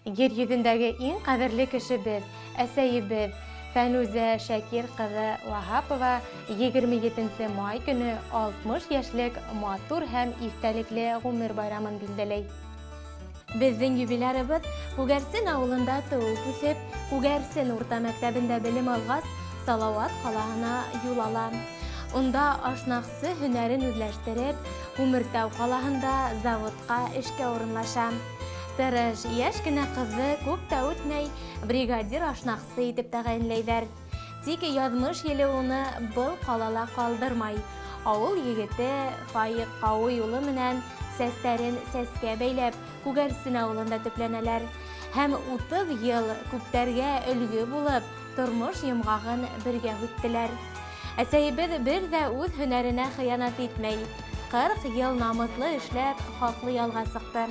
Yer yüzündәге иң кадерле кешебез, әсәебез Фәнүзә Шакир кызы Вахапова 27 май көне 60 яшьлек матур һәм истәлекле гомер байрамын билдәләй. Безнең юбилярыбыз Күгәрсен авылында туып үсеп, Күгәрсен урта мәктәбендә белем алгач, Салават калаһына юл ала. Унда ашнаксы һөнәрен үзләштереп, Күмертау калаһында заводка эшкә урынлаша. Тырыш яшь кенә кызы күп тә үтмәй бригадир ашнаксы итеп тәгаенләйдәр. Тик язмыш еле уны был калала калдырмай. Авыл егете Фаик Кауи улы менән сәстәрен сәскә бәйләп Күгәрсен авылында төпләнәләр. Һәм 30 ел күптәргә өлге булып, тормыш йомгагын бергә үттеләр. Әсәебез бер дә үз һөнәренә хыянат итмәй, 40 ел намыслы эшләп, хаклы ялга сыкты.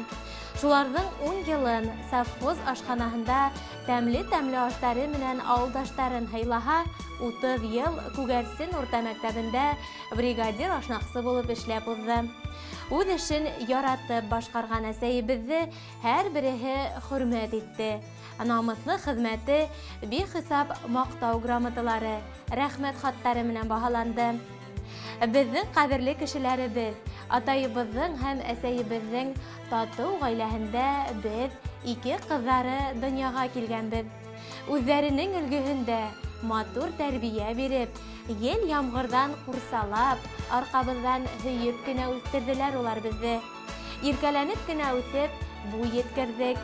Шуларның 10 елын совхоз ашханаһында тәмле ашлары менән авылдаштарын хыйлаһа, 30 ел Күгәрсен урта мәктәбендә бригадир ашнаксы булып эшләп узды. Үз эшен яратып башкарган әсәебезне һәр береһе хөрмәт итте. Намыслы хезмәте бихисап мактау грамоталары, рәхмәт хаттары менән баһаланды. Безнең кадерле кешеләребез, атайыбызның һәм әсәебезнең тату гаиләһендә без 2 кызлары дөньяга килгәнбез. Үзләренең өлгеһендә матур тәрбия биреп, ел ямгырдан курсалап, аркабыздан һөеп кенә үстерделәр улар безне. Иркәләнеп кенә үтеп, бу yetkердек.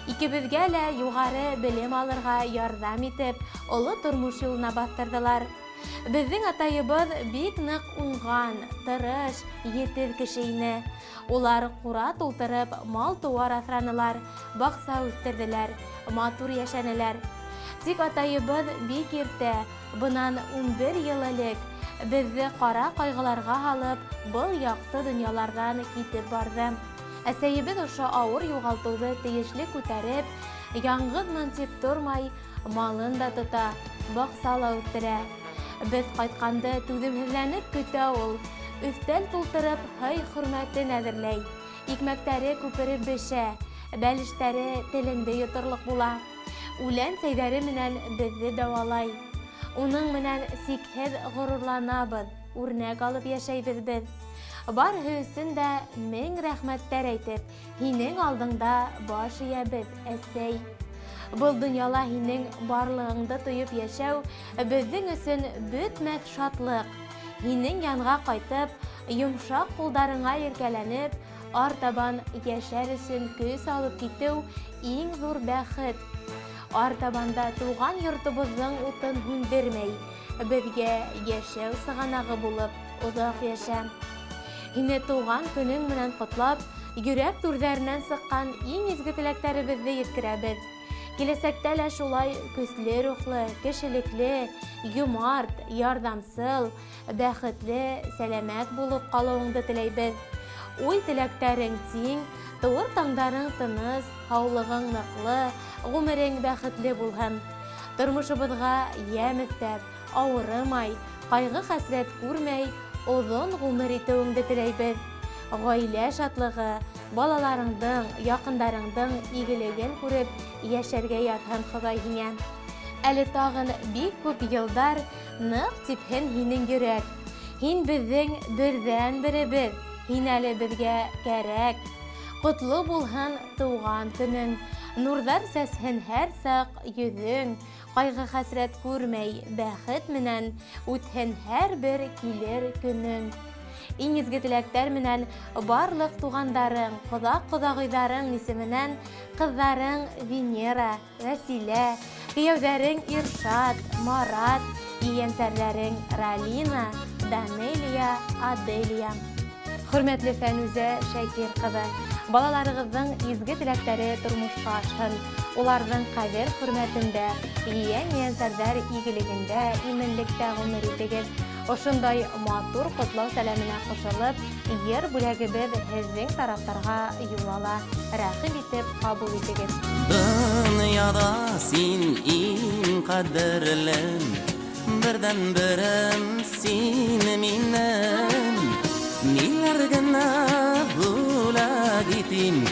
Икебезгә лә югары белем алырга ярдәм итеп, олы тормыш юлына бастырдылар. Безнең атайыбыз бик нык уңган, тырыш, етез кеше ине. Улар кура тултырып, мал-туар асранылар, бакса үстерделәр, матур яшәнеләр. Тик атайыбыз бик иртә, бынан 11 ел элек, безне кара кайгыларга алып, был якты дөньялардан китеп барды. Әсәебез ошо авыр югалтуны тиешле күтәреп, яңгызмын дип тормай, малын да тота, баксала үстерә. Без кайтканды түземһезләнеп көтә ул, өстәл тултырып, хөрмәтен әзерләй. Икмәктәре күпереп бешә, бәлештәре телендә йотырлык була. Үлән сәйдәре менән безне дәвалай. Уның менән сикһез горурланабыз, үрнәк алып яшәйбез без. Барыһы өсөн дә 1000 рәхмәттәр әйтеп, һинең алдыңда баш иябез, әсәй. Был дөньяла һинең барлыгыңды тоеп яшәү безнең өсөн бөтмәс шатлык. Һинең янга кайтып, йомшак кулдарыңа иркәләнеп, артабан яшәр өсөн көс алып китү иң зур бәхет. Артабанда туган йортыбызның утын һүндермәй, безгә яшәү сыганагы булып озак яшә. Һине туган көнең менән котлап, йөрәк түрҙәренән сыккан иң изге теләктәребезне еткерәбез. Киләсәктә лә шулай көсле рухлы, кешелекле, юмарт, ярдәмсыл, бәхетле, сәламәт булып калуыңды теләйбез. Уй теләктәрең тиң, туыр таңдарың тыныс, һаулыгың ныклы, гомерең бәхетле булһын. Тормышыбызга ямь өстәп, авырымай, кайгы-хәсрәт күрмәй, озон гомер итүеңде теләйбез. Гаилә шатлыгы, балаларыңдың, якындарыңдың игелеген күреп яшәргә ятһын Ходай һиңә. Әле тагын бик күп елдар нык типһен һинең йөрәк. Һин безнең бердән беребез, һин әле безгә кәрәк. Котлы булһын туган көнең, нурдар сәсһен һәр сак йөзең. Кайгы-хәсрәт күрмәй, бәхет менән үтһен һәр бер килер көнең. Иң изге теләктәр менән барлык тугандарың, кодагыйдарың исеменнән кызларың Венера, Вәсилә, кияүдәрең Иршат, Марат, ияңсәрләрең Ралина, Данелия, Аделия. Хөрмәтле Фәнүзә Шакир кызы, балаларыгызның изге теләктәре тормышка ашһын. Уларның кадер хөрмәтендә, ияңсәрләр игелегендә, именлектә гомер итегез. Ошондай матур котлау сәламенә кушылып, ер бүләгебез һезнең тарафтарга юл ала. Рәхим итеп кабул итегез. Дөньяда син иң кадерлем, бердән берем син минем. Милләр генә бүләк итим,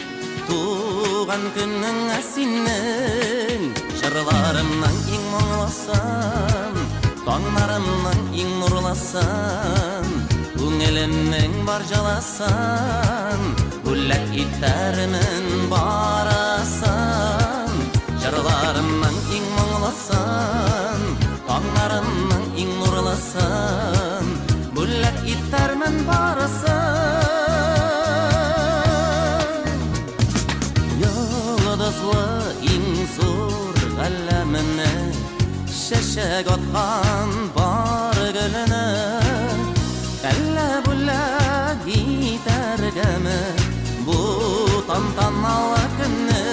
туған күнің әсиннің, жырларымның ең мұңлысын, таңдарымның ең нұрлысын, көңілімнің бар жаласын, гүлләк итәрмін барасын. Жырларымның ең мұңлысын, таңдарымның ең нұрлысын, гүлләк итәрмін барасын. Йолдызлы ең зур ғаләміне, шәшәк атқан бар гүліне, әллә-бүлләк итәргәме бу тантаналы күнне.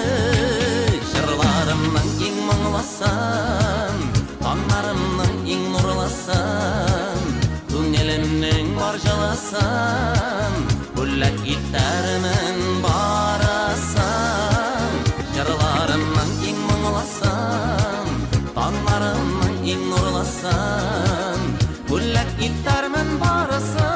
Жырларымның ең мұңлысын, таңдарымның ең нұрлысын, көңілімнің бар жаласын, гүлләк итәрмін барасын. Жырларымның ең мұңлысын, таңдарымның ең нұрлысын, гүлләк итәрмін барасын.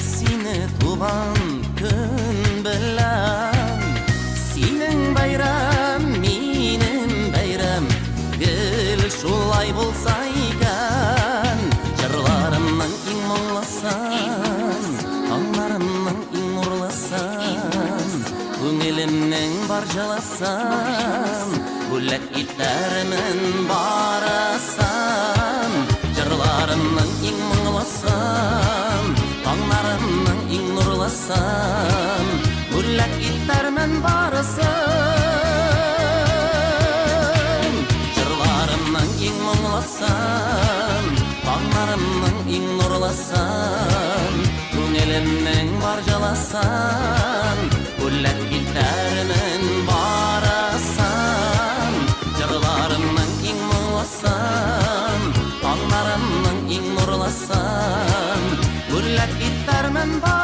Сені туған күн білем, сенің байрам, менің байрам, гүл шулай болса екен. Жырларымның ең мұңлысын, таңдарымның ең нұрлысын, көңілімнің бар жаласын, гүлләк итәрмін барасын. Жырларымның ең мұңлысын, таңдарымның ең нұрлысын, гүлләк итәрмін барасын. Жырларымның ең мұңлысын, таңдарымның ең нұрлысын, көңілімнің бар жаласын, гүлләк итәрмін барасын. Жырларымның ең мұңлысын, таңдарымның ең нұрлысын, гүлләк итәрмін барасын.